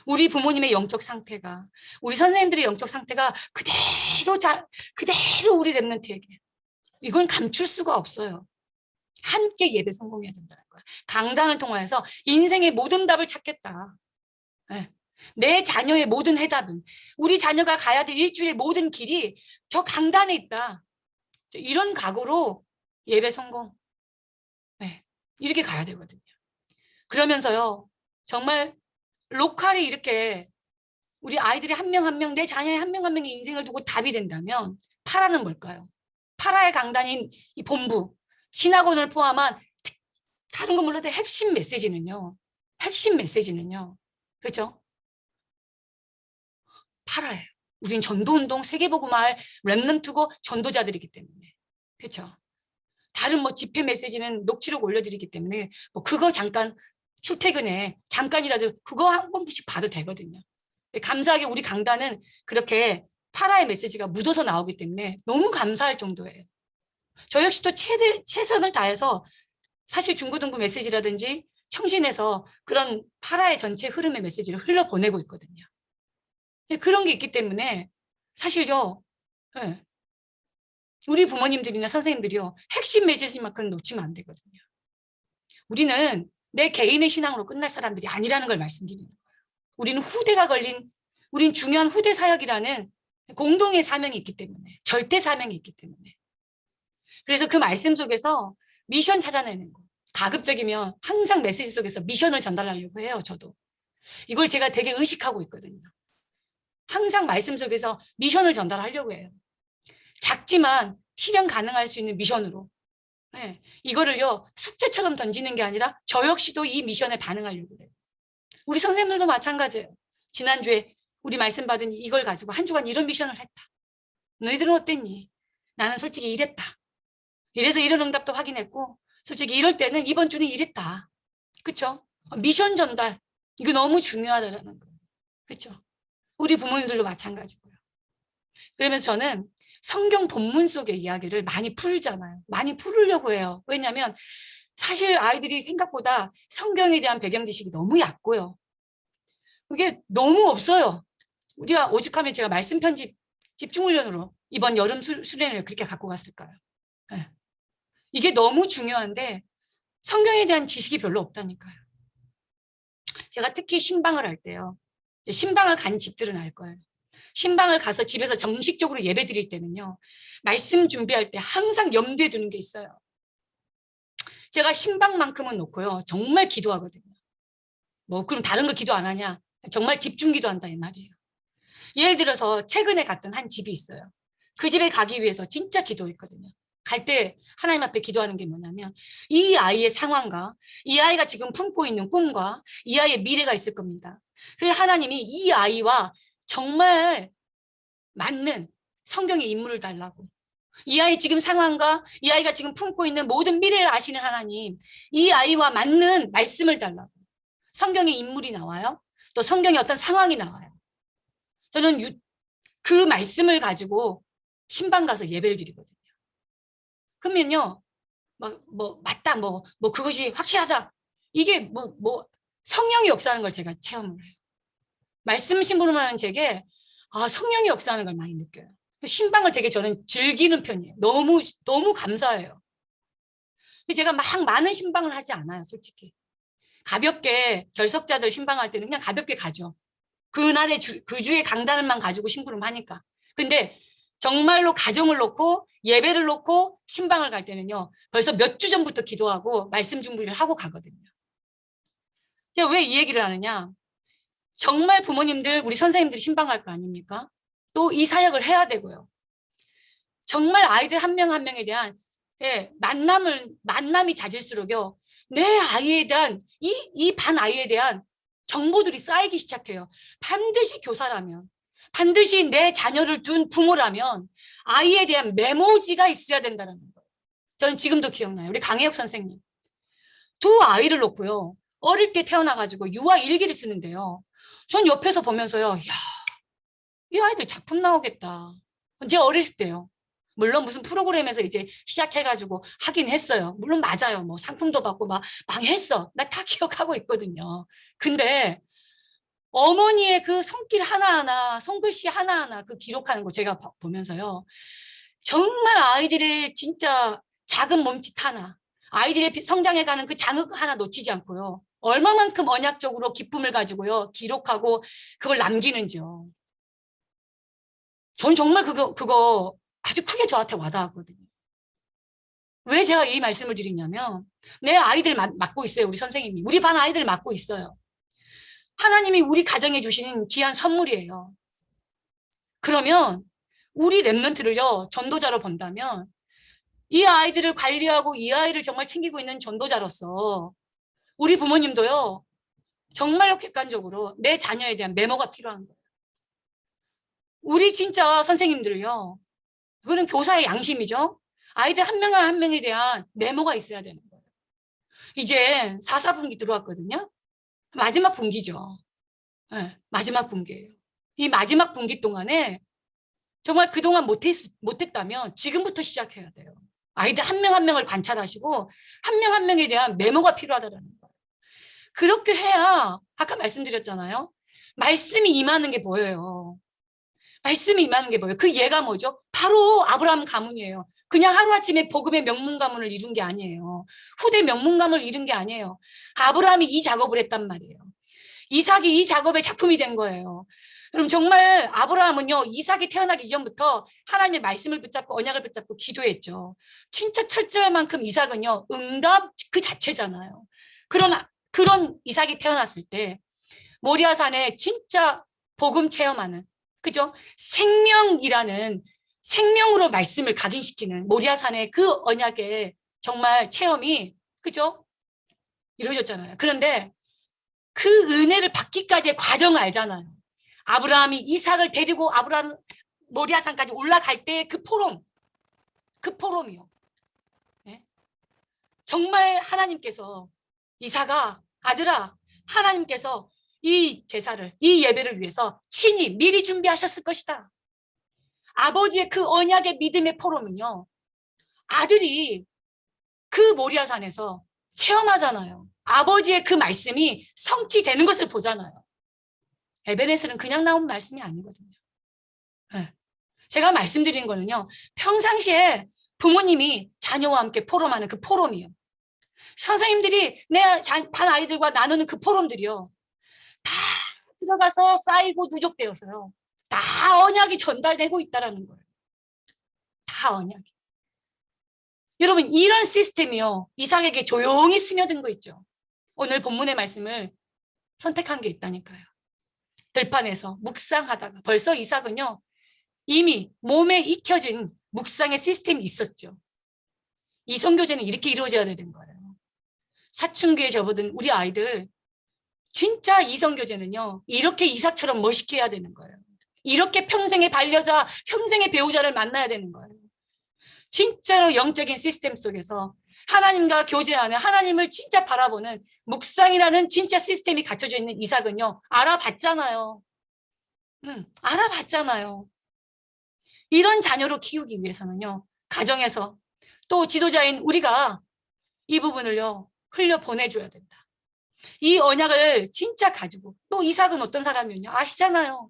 Speaker 5: 우리 부모님의 영적 상태가, 우리 선생님들의 영적 상태가 그대로 우리 랩런트에게. 이건 감출 수가 없어요. 함께 예배 성공해야 된다는 거야. 강단을 통해서 인생의 모든 답을 찾겠다. 네. 내 자녀의 모든 해답은, 우리 자녀가 가야 될 일주일의 모든 길이 저 강단에 있다. 이런 각오로 예배 성공. 네. 이렇게 가야 되거든요. 그러면서요. 정말 로컬이 이렇게 우리 아이들이 한 명 한 명, 내 자녀의 한 명 한 명의 인생을 두고 답이 된다면 파라는 뭘까요? 파라의 강단인 이 본부, 신학원을 포함한 다른 건 몰라도 핵심 메시지는요. 그렇죠? 파라예요. 우린 전도운동, 세계복음화할 렘넌트고 전도자들이기 때문에. 그렇죠? 다른 뭐 집회 메시지는 녹취록 올려드리기 때문에 뭐 그거 잠깐 출퇴근에 잠깐이라도 그거 한 번씩 봐도 되거든요. 감사하게 우리 강단은 그렇게 파라의 메시지가 묻어서 나오기 때문에 너무 감사할 정도예요. 저 역시도 최선을 다해서 사실 중고등부 메시지라든지 청신에서 그런 파라의 전체 흐름의 메시지를 흘러보내고 있거든요. 그런 게 있기 때문에 사실요. 우리 부모님들이나 선생님들이요. 핵심 메시지만큼 놓치면 안 되거든요. 우리는 내 개인의 신앙으로 끝날 사람들이 아니라는 걸 말씀드리는 거예요. 우리는 중요한 후대 사역이라는 공동의 사명이 있기 때문에, 절대 사명이 있기 때문에. 그래서 그 말씀 속에서 미션 찾아내는 거. 가급적이면 항상 메시지 속에서 미션을 전달하려고 해요, 저도. 이걸 제가 되게 의식하고 있거든요. 항상 말씀 속에서 미션을 전달하려고 해요. 작지만 실현 가능할 수 있는 미션으로. 네. 이거를요, 숙제처럼 던지는 게 아니라 저 역시도 이 미션에 반응하려고 해요. 우리 선생님들도 마찬가지예요. 지난주에 우리 말씀 받은 이걸 가지고 한 주간 이런 미션을 했다. 너희들은 어땠니? 나는 솔직히 이랬다. 이래서 이런 응답도 확인했고 솔직히 이럴 때는 이번 주는 이랬다. 그렇죠? 미션 전달. 이거 너무 중요하다라는 거예요. 그렇죠? 우리 부모님들도 마찬가지고요. 그러면서 저는 성경 본문 속의 이야기를 많이 풀잖아요. 많이 풀으려고 해요. 왜냐하면 사실 아이들이 생각보다 성경에 대한 배경 지식이 너무 얕고요. 그게 너무 없어요. 우리가 오죽하면 제가 말씀 편집 집중훈련으로 이번 여름 수련을 그렇게 갖고 갔을까요? 네. 이게 너무 중요한데 성경에 대한 지식이 별로 없다니까요. 제가 특히 신방을 할 때요. 신방을 간 집들은 알 거예요. 신방을 가서 집에서 정식적으로 예배 드릴 때는요. 말씀 준비할 때 항상 염두에 두는 게 있어요. 제가 신방만큼은 놓고요. 정말 기도하거든요. 뭐 그럼 다른 거 기도 안 하냐? 정말 집중 기도한다 이 말이에요. 예를 들어서 최근에 갔던 한 집이 있어요. 그 집에 가기 위해서 진짜 기도했거든요. 갈 때 하나님 앞에 기도하는 게 뭐냐면 이 아이의 상황과 이 아이가 지금 품고 있는 꿈과 이 아이의 미래가 있을 겁니다. 그래서 하나님이 이 아이와 정말 맞는 성경의 인물을 달라고. 이 아이 지금 상황과 이 아이가 지금 품고 있는 모든 미래를 아시는 하나님, 이 아이와 맞는 말씀을 달라고. 성경의 인물이 나와요. 또 성경의 어떤 상황이 나와요. 저는 그 말씀을 가지고 신방 가서 예배를 드리거든요. 그러면요, 맞다, 그것이 확실하다. 이게 성령이 역사하는 걸 제가 체험을 해요. 말씀 심부름하는 제게 성령이 역사하는 걸 많이 느껴요. 신방을 되게 저는 즐기는 편이에요. 너무 감사해요. 제가 막 많은 신방을 하지 않아요, 솔직히. 가볍게 결석자들 신방할 때는 그냥 가볍게 가죠. 그날의 그 주의 강단을만 가지고 심부름하니까. 근데 정말로 가정을 놓고 예배를 놓고 신방을 갈 때는요. 벌써 몇 주 전부터 기도하고 말씀 준비를 하고 가거든요. 제가 왜 이 얘기를 하느냐. 정말 부모님들, 우리 선생님들이 신방할 거 아닙니까? 또 이 사역을 해야 되고요. 정말 아이들 한 명 한 명에 대한 만남이 잦을수록요. 내 아이에 대한 이 반 아이에 대한 정보들이 쌓이기 시작해요. 반드시 교사라면, 반드시 내 자녀를 둔 부모라면 아이에 대한 메모지가 있어야 된다는 거예요. 저는 지금도 기억나요. 우리 강혜혁 선생님. 두 아이를 놓고요. 어릴 때 태어나가지고 유아 일기를 쓰는데요. 전 옆에서 보면서요. 야, 이 아이들 작품 나오겠다. 제가 어렸을 때요. 물론 무슨 프로그램에서 이제 시작해가지고 하긴 했어요. 물론 맞아요. 뭐 상품도 받고 막 했어. 나 다 기억하고 있거든요. 근데 어머니의 그 손길 하나하나, 손글씨 하나하나 그 기록하는 거 제가 보면서요. 정말 아이들의 진짜 작은 몸짓 하나, 아이들의 성장해가는 그 장흑 하나 놓치지 않고요. 얼마만큼 언약적으로 기쁨을 가지고요. 기록하고 그걸 남기는지요. 저는 정말 그거 아주 크게 저한테 와닿았거든요. 왜 제가 이 말씀을 드리냐면 내 아이들 맡고 있어요. 우리 선생님이. 우리 반 아이들 맡고 있어요. 하나님이 우리 가정에 주시는 귀한 선물이에요. 그러면 우리 랩런트를요. 전도자로 본다면 이 아이들을 관리하고 이 아이를 정말 챙기고 있는 전도자로서 우리 부모님도요. 정말로 객관적으로 내 자녀에 대한 메모가 필요한 거예요. 우리 진짜 선생님들을요. 그거는 교사의 양심이죠. 아이들 한 명 한 명에 대한 메모가 있어야 되는 거예요. 이제 4사분기 들어왔거든요. 마지막 분기죠. 네, 마지막 분기예요. 이 마지막 분기 동안에 정말 그동안 못했다면 지금부터 시작해야 돼요. 아이들 한 명 한 명을 관찰하시고 한 명 한 명에 대한 메모가 필요하다는 거예요. 그렇게 해야 아까 말씀드렸잖아요. 말씀이 임하는 게 보여요. 말씀이 임하는 게 뭐예요? 그 예가 뭐죠? 바로 아브라함 가문이에요. 그냥 하루아침에 복음의 명문 가문을 이룬 게 아니에요. 후대 명문 가문을 이룬 게 아니에요. 아브라함이 이 작업을 했단 말이에요. 이삭이 이 작업의 작품이 된 거예요. 그럼 정말 아브라함은요. 이삭이 태어나기 이전부터 하나님의 말씀을 붙잡고 언약을 붙잡고 기도했죠. 진짜 철저할 만큼 이삭은요. 응답 그 자체잖아요. 그런 이삭이 태어났을 때 모리아산에 진짜 복음 체험하는 그죠? 생명으로 말씀을 각인시키는 모리아산의 그 언약의 정말 체험이 그죠? 이루어졌잖아요. 그런데 그 은혜를 받기까지의 과정을 알잖아요. 아브라함이 이삭을 데리고 모리아산까지 올라갈 때의 그 포럼이요. 네? 정말 하나님께서 이삭아, 아들아, 하나님께서 이 제사를, 이 예배를 위해서 친히 미리 준비하셨을 것이다. 아버지의 그 언약의 믿음의 포럼은요. 아들이 그 모리아산에서 체험하잖아요. 아버지의 그 말씀이 성취되는 것을 보잖아요. 에베네셀은 그냥 나온 말씀이 아니거든요. 네. 제가 말씀드린 거는요. 평상시에 부모님이 자녀와 함께 포럼하는 그 포럼이요. 선생님들이 내 반 아이들과 나누는 그 포럼들이요. 다 들어가서 쌓이고 누적되어서요. 다 언약이 전달되고 있다는 거예요. 다 언약이. 여러분 이런 시스템이요. 이삭에게 조용히 스며든 거 있죠. 오늘 본문의 말씀을 선택한 게 있다니까요. 들판에서 묵상하다가 벌써 이삭은요. 이미 몸에 익혀진 묵상의 시스템이 있었죠. 이 선교제는 이렇게 이루어져야 되는 거예요. 사춘기에 접어든 우리 아이들 진짜 이 선교제는요. 이렇게 이삭처럼 멋있게 해야 되는 거예요. 이렇게 평생의 반려자, 평생의 배우자를 만나야 되는 거예요. 진짜로 영적인 시스템 속에서 하나님과 교제하는 하나님을 진짜 바라보는 묵상이라는 진짜 시스템이 갖춰져 있는 이삭은요. 알아봤잖아요. 알아봤잖아요. 이런 자녀로 키우기 위해서는요. 가정에서 또 지도자인 우리가 이 부분을요. 흘려보내줘야 된다. 이 언약을 진짜 가지고 또 이삭은 어떤 사람이었냐 아시잖아요.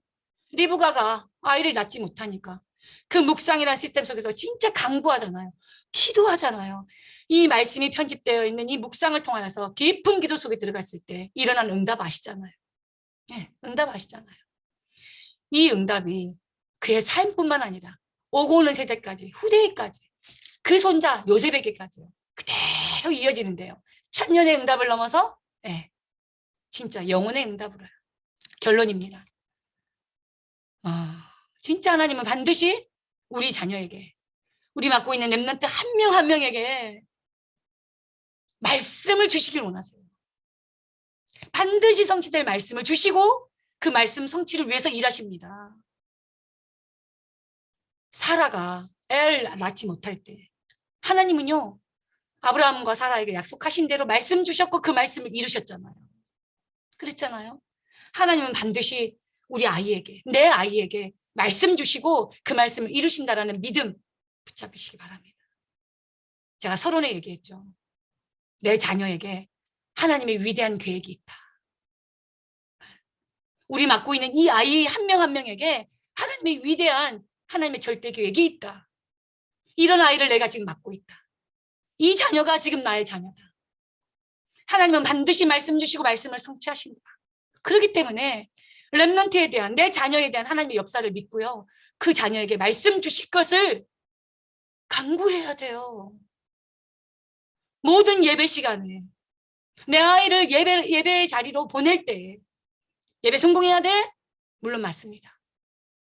Speaker 5: 리브가가 아이를 낳지 못하니까 그 묵상이라는 시스템 속에서 진짜 강구하잖아요. 기도하잖아요. 이 말씀이 편집되어 있는 이 묵상을 통하여서 깊은 기도 속에 들어갔을 때 일어난 응답 아시잖아요. 네, 응답 아시잖아요. 이 응답이 그의 삶뿐만 아니라 오고 오는 세대까지, 후대까지, 그 손자 요셉에게까지요. 그대로 이어지는데요. 천년의 응답을 넘어서 진짜 영혼의 응답으로요. 결론입니다. 진짜 하나님은 반드시 우리 자녀에게, 우리 맡고 있는 렘넌트 한 명 한 명에게 말씀을 주시길 원하세요. 반드시 성취될 말씀을 주시고 그 말씀 성취를 위해서 일하십니다. 사라가 애를 낳지 못할 때 하나님은요, 아브라함과 사라에게 약속하신 대로 말씀 주셨고 그 말씀을 이루셨잖아요. 그랬잖아요. 하나님은 반드시 우리 아이에게, 내 아이에게 말씀 주시고 그 말씀을 이루신다라는 믿음 붙잡으시기 바랍니다. 제가 서론에 얘기했죠. 내 자녀에게 하나님의 위대한 계획이 있다. 우리 맡고 있는 이 아이 한 명 한 명에게 하나님의 위대한, 하나님의 절대 계획이 있다. 이런 아이를 내가 지금 맡고 있다. 이 자녀가 지금 나의 자녀다. 하나님은 반드시 말씀 주시고 말씀을 성취하십니다. 그렇기 때문에 렘넌트에 대한, 내 자녀에 대한 하나님의 역사를 믿고요, 그 자녀에게 말씀 주실 것을 간구해야 돼요. 모든 예배 시간에 내 아이를 예배의 자리로 보낼 때 예배 성공해야 돼? 물론 맞습니다.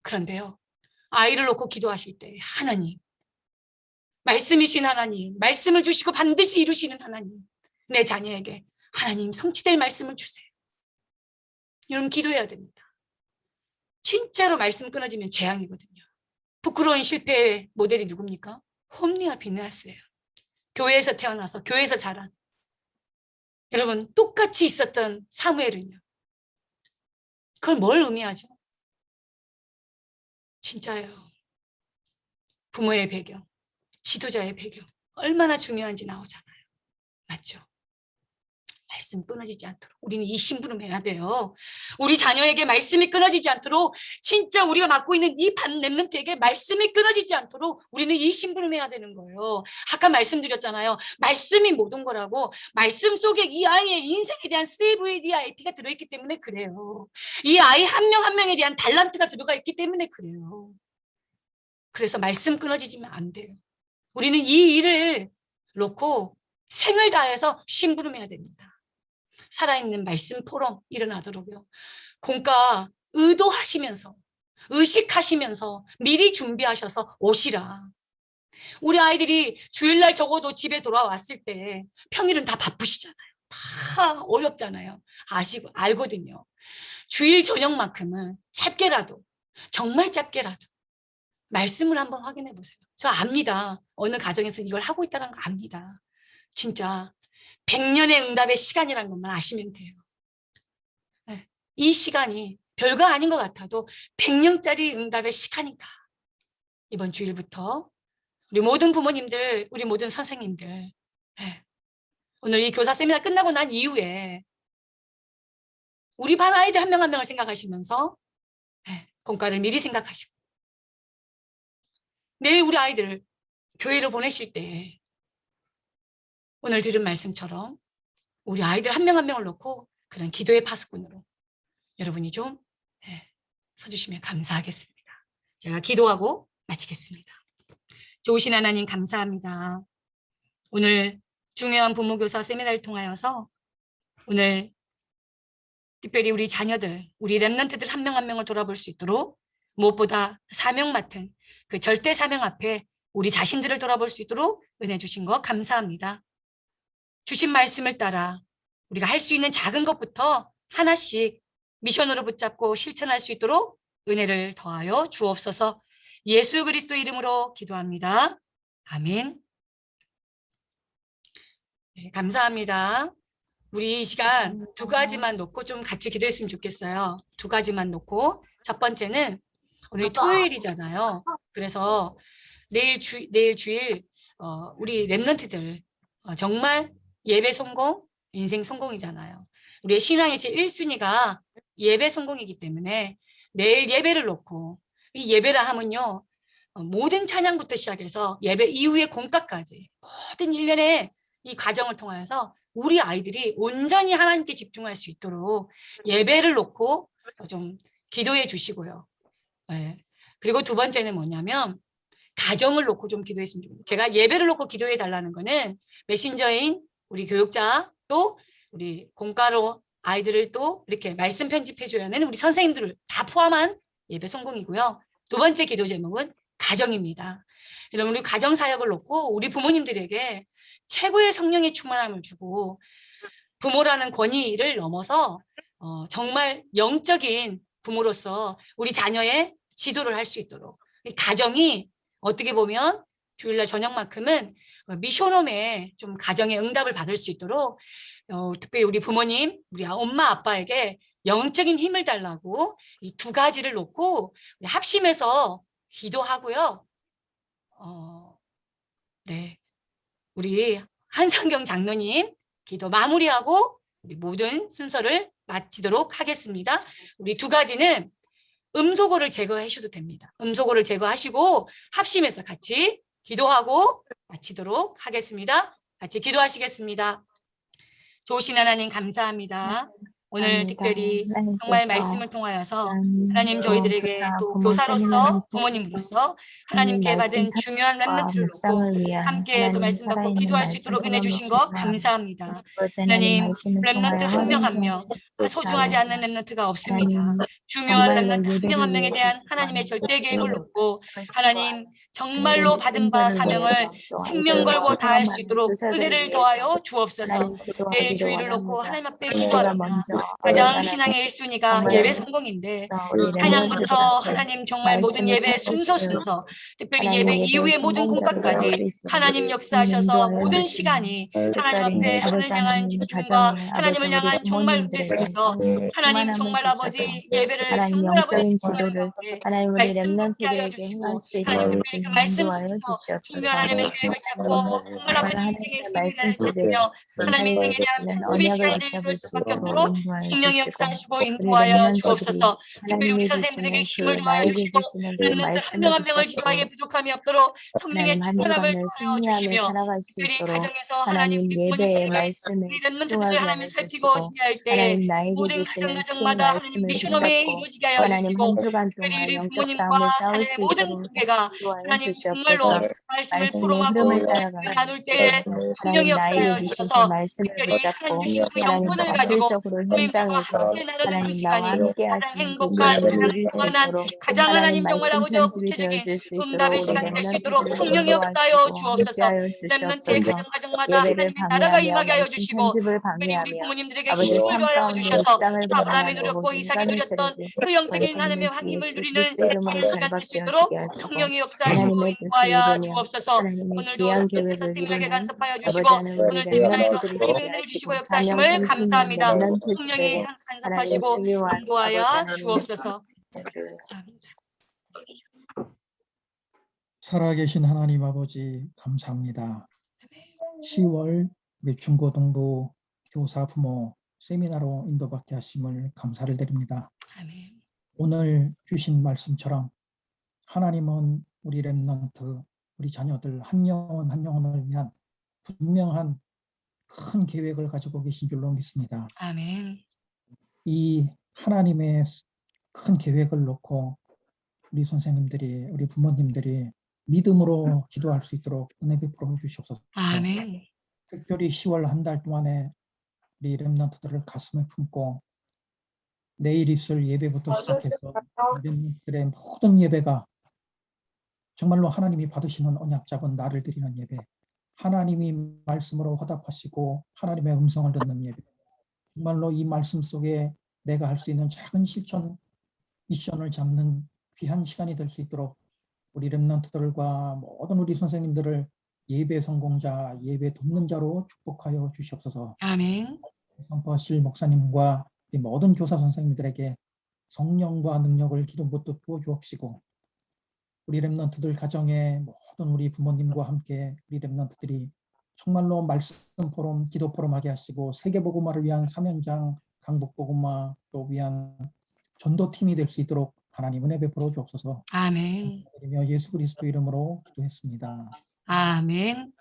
Speaker 5: 그런데요, 아이를 놓고 기도하실 때 하나님, 말씀이신 하나님, 말씀을 주시고 반드시 이루시는 하나님, 내 자녀에게 하나님 성취될 말씀을 주세요. 여러분 기도해야 됩니다. 진짜로 말씀 끊어지면 재앙이거든요. 부끄러운 실패의 모델이 누굽니까? 홈리와 비느하스예요. 교회에서 태어나서 교회에서 자란, 여러분 똑같이 있었던 사무엘은요, 그걸 뭘 의미하죠? 진짜예요. 부모의 배경, 지도자의 배경 얼마나 중요한지 나오잖아요. 맞죠? 말씀 끊어지지 않도록 우리는 이 심부름해야 돼요. 우리 자녀에게 말씀이 끊어지지 않도록, 진짜 우리가 맡고 있는 이 반 렘넌트에게 말씀이 끊어지지 않도록 우리는 이 심부름해야 되는 거예요. 아까 말씀드렸잖아요. 말씀이 모든 거라고. 말씀 속에 이 아이의 인생에 대한 CVDIP가 들어있기 때문에 그래요. 이 아이 한 명 한 명에 대한 달란트가 들어가 있기 때문에 그래요. 그래서 말씀 끊어지면 안 돼요. 우리는 이 일을 놓고 생을 다해서 심부름해야 됩니다. 살아있는 말씀 포럼 일어나도록요. 공과 의도하시면서, 의식하시면서 미리 준비하셔서 오시라. 우리 아이들이 주일날 적어도 집에 돌아왔을 때 평일은 다 바쁘시잖아요. 다 어렵잖아요. 알거든요. 주일 저녁만큼은 짧게라도, 정말 짧게라도 말씀을 한번 확인해 보세요. 저 압니다. 어느 가정에서 이걸 하고 있다는 거 압니다. 진짜 100년의 응답의 시간이라는 것만 아시면 돼요. 이 시간이 별거 아닌 것 같아도 100년짜리 응답의 시간이다. 이번 주일부터 우리 모든 부모님들, 우리 모든 선생님들, 오늘 이 교사 세미나 끝나고 난 이후에 우리 반 아이들 한 명 한 명을 생각하시면서 공과를 미리 생각하시고, 내일 우리 아이들을 교회로 보내실 때 오늘 들은 말씀처럼 우리 아이들 한 명 한 명을 놓고 그런 기도의 파수꾼으로 여러분이 좀 서주시면 감사하겠습니다. 제가 기도하고 마치겠습니다. 좋으신 하나님 감사합니다. 오늘 중요한 부모교사 세미나를 통하여서 오늘 특별히 우리 자녀들, 우리 렘넌트들 한 명 한 명을 돌아볼 수 있도록, 무엇보다 사명 맡은 그 절대 사명 앞에 우리 자신들을 돌아볼 수 있도록 은혜 주신 것 감사합니다. 주신 말씀을 따라 우리가 할 수 있는 작은 것부터 하나씩 미션으로 붙잡고 실천할 수 있도록 은혜를 더하여 주옵소서. 예수 그리스도 이름으로 기도합니다. 아멘. 네, 감사합니다. 우리 이 시간 두 가지만 놓고 좀 같이 기도했으면 좋겠어요. 두 가지만 놓고. 첫 번째는 오늘 토요일이잖아요. 그래서 내일 주일 우리 렘넌트들 정말 예배 성공, 인생 성공이잖아요. 우리의 신앙의 제1순위가 예배 성공이기 때문에 내일 예배를 놓고, 이 예배라 하면요, 모든 찬양부터 시작해서 예배 이후의 공과까지 모든 일련의 이 과정을 통하여서 우리 아이들이 온전히 하나님께 집중할 수 있도록 예배를 놓고 좀 기도해 주시고요. 예. 그리고 두 번째는 뭐냐면 가정을 놓고 좀 기도했으면 좋겠어요. 제가 예배를 놓고 기도해 달라는 거는 메신저인 우리 교육자 또 우리 공과로 아이들을 또 이렇게 말씀 편집해 줘야 하는 우리 선생님들을 다 포함한 예배 성공이고요. 두 번째 기도 제목은 가정입니다. 여러분 우리 가정 사역을 놓고 우리 부모님들에게 최고의 성령의 충만함을 주고 부모라는 권위를 넘어서 정말 영적인 부모로서 우리 자녀의 지도를 할 수 있도록 이 가정이 어떻게 보면 주일날 저녁만큼은 미션홈의 좀 가정의 응답을 받을 수 있도록 특별히 우리 부모님, 우리 엄마 아빠에게 영적인 힘을 달라고 이 두 가지를 놓고 우리 합심해서 기도하고요. 네, 우리 한상경 장로님 기도 마무리하고 우리 모든 순서를 마치도록 하겠습니다. 우리 두 가지는 음소거를 제거해 주셔도 됩니다. 음소거를 제거하시고 합심해서 같이 기도하고 마치도록 하겠습니다. 같이 기도하시겠습니다. 좋으신 하나님 감사합니다. 오늘 특별히 정말 말씀을 통하여서 하나님 저희들에게 또 교사로서 부모님으로서 하나님께 받은 중요한 렘넌트를 놓고 함께 또 말씀 갖고 기도할 수 있도록 은혜 주신 것 감사합니다. 하나님 렘넌트 한 명 한 명 소중하지 않는 렘넌트가 없습니다. 중요한 렘넌트 한 명 한 명에 대한 하나님의 절대 계획을 놓고 하나님 정말로 받은 바 사명을 생명 걸고 다할 수 있도록 은혜를 더하여 주옵소서. 내일 주일을 놓고 하나님 앞에 기도합니다. 가장 신앙의 1순위가 예배 성공인데 찬양부터 하나님 정말 모든 예배 순서 특별히 예배 이후의 모든 공과까지 하나님 역사하셔서 모든 시간이 하나님 앞에 하나님을 향한 집중과 하나님을 향한 정말 무대 속에서 하나님 정말 아버지 예배를 정말 아버지 말씀 듣게 하여 주시고 하나님 특별히 그 말씀 속에서 중요한 하나님의 계획을 잡고 정말 아버지 인생의 승리를 찾으며 하나님 인생에 대한 편집의 시간을 이룰 수밖에 없도록 성령의 역사하시고 인도하여 주옵소서. 특별히 우리 선생님들에게 힘을 더하여 주시고 렘넌트 한 명 한 명을 지도하기에 부족함이 없도록 성령의 충만함을 더하여 주시며 특별히 가정에서 하나님 부모님들에게 우리 렘넌트들을 하나님 살피고 지혜할 때 모든 가정마다 하나님 미션홈에 이루어지게 하여 주시고 특별히 우리 부모님과 자녀의 모든 관계가 하나님 정말로 말씀을 포럼하고 나눌 때에 성령의 역사하여 주셔서 특별히 하나님 주신 그 영혼을 가지고 부모님들과 함께 나누는 그 시간이 가장 행복한 가장 평안한 가장 하나님 정말 아버지 구체적인 응답의 시간이 될 수 있도록 성령의 역사하여 주옵소서. 렘넌트의 가정마다 하나님의 나라가 임하게 하여 주시고 특별히 우리 부모님들에게 힘을 더하여 주셔서 아브라함이 누렸고 이삭이 누렸던 그 영적인 하나님의 힘을 누리는 귀한 시간 될 수 있도록 성령의 역사하시고 인도하여 주옵소서. 오늘도 함께 선생님에게 간섭하여 주시고 오늘 세미나에도 하나님의 은혜를 주시고 역사하심을 감사합니다. 성령이 간섭하시고 인도하여 주옵소서. 감사합니다.
Speaker 7: 살아계신 하나님 아버지 감사합니다. 10월 우리 중고등부 교사 부모 세미나로 인도받게 하심을 감사를 드립니다.
Speaker 5: 아멘.
Speaker 7: 오늘 주신 말씀처럼 하나님은 우리 렘넌트, 우리 자녀들 한 영혼 한 영혼을 위한 분명한 큰 계획을 가지고 계신 줄로 믿습니다.
Speaker 5: 아멘.
Speaker 7: 이 하나님의 큰 계획을 놓고 우리 선생님들이, 우리 부모님들이 믿음으로 기도할 수 있도록 은혜 베풀어 주시옵소서.
Speaker 5: 아멘.
Speaker 7: 특별히 10월 한 달 동안에 우리 렘넌트들을 가슴에 품고 내일 있을 예배부터 시작해서 렘넌트들의 모든 예배가 정말로 하나님이 받으시는 언약 잡은 나를 드리는 예배, 하나님이 말씀으로 화답하시고 하나님의 음성을 듣는 예배, 정말로 이 말씀 속에 내가 할 수 있는 작은 실천 미션을 잡는 귀한 시간이 될 수 있도록 우리 렘넌트들과 모든 우리 선생님들을 예배 성공자, 예배 돕는 자로 축복하여 주시옵소서.
Speaker 5: 아멘.
Speaker 7: 성포실 목사님과 우리 모든 교사 선생님들에게 성령과 능력을 기름 붓듯 부어 주옵시고 우리 렘넌트들 가정에 모든 우리 부모님과 함께 우리 렘넌트들이 정말로 말씀 포럼, 기도 포럼하게 하시고 세계복음화를 위한 사명장, 강북복음화 또 위한 전도팀이 될 수 있도록 하나님 은혜 베풀어 주옵소서.
Speaker 5: 아멘.
Speaker 7: 드리며 예수 그리스도 이름으로 기도했습니다.
Speaker 5: 아멘.